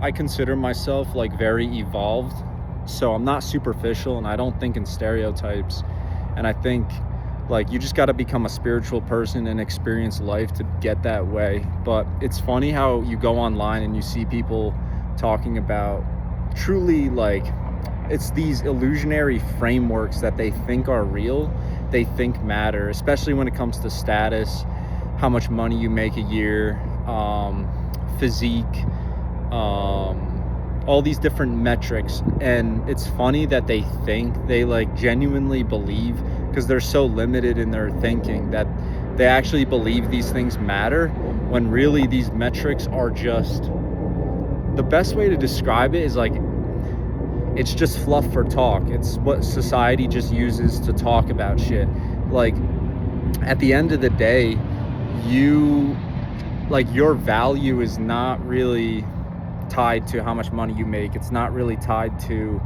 I consider myself like very evolved, so I'm not superficial and I don't think in stereotypes. And I think like you just got to become a spiritual person and experience life to get that way. But it's funny how you go online and you see people talking about truly like it's these illusionary frameworks that they think are real, they think matter, especially when it comes to status, how much money you make a year, physique, all these different metrics. And it's funny that they like genuinely believe, because they're so limited in their thinking, that they actually believe these things matter, when really these metrics are just, the best way to describe it is like it's just fluff for talk. It's what society just uses to talk about shit. Like at the end of the day, you like your value is not really tied to how much money you make. It's not really tied to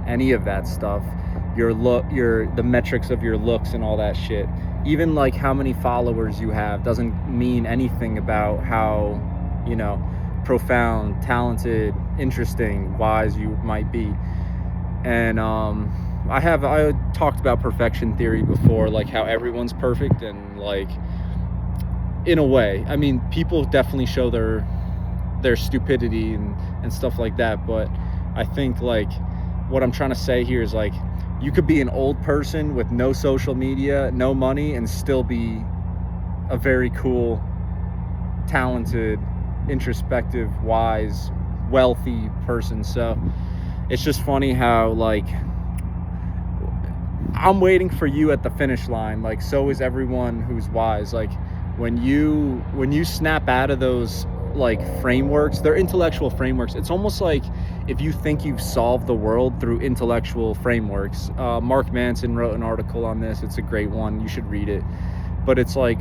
any of that stuff. Your look, the metrics of your looks and all that shit. Even like how many followers you have doesn't mean anything about how, you know, profound, talented, interesting, wise you might be. And I talked about perfection theory before, like how everyone's perfect, and like in a way, I mean, people definitely show their stupidity and stuff like that, but I think like what I'm trying to say here is like you could be an old person with no social media, no money, and still be a very cool, talented, introspective, wise, wealthy person. So it's just funny how like I'm waiting for you at the finish line, like so is everyone who's wise. Like when you snap out of those like frameworks, they're intellectual frameworks. It's almost like if you think you've solved the world through intellectual frameworks. Mark Manson wrote an article on this. It's a great one, you should read it. But it's like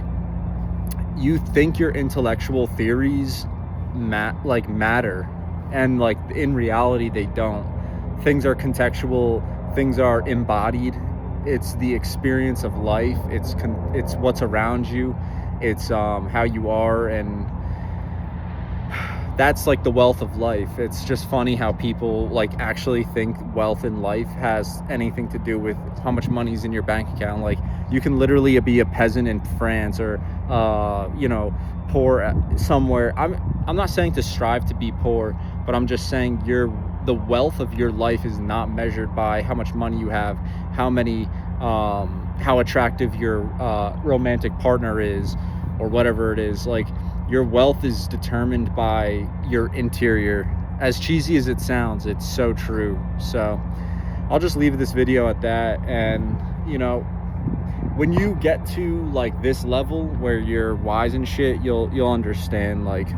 you think your intellectual theories matter, and like in reality they don't. Things are contextual, things are embodied. It's the experience of life, it's what's around you, it's how you are, and that's like the wealth of life. It's just funny how people like actually think wealth in life has anything to do with how much money's in your bank account. Like you can literally be a peasant in France, or you know, poor somewhere. I'm not saying to strive to be poor, but I'm just saying the wealth of your life is not measured by how much money you have, how attractive your romantic partner is, or whatever it is. Like your wealth is determined by your interior. As cheesy as it sounds, it's so true. So I'll just leave this video at that. And you know, when you get to like this level where you're wise and shit, you'll understand like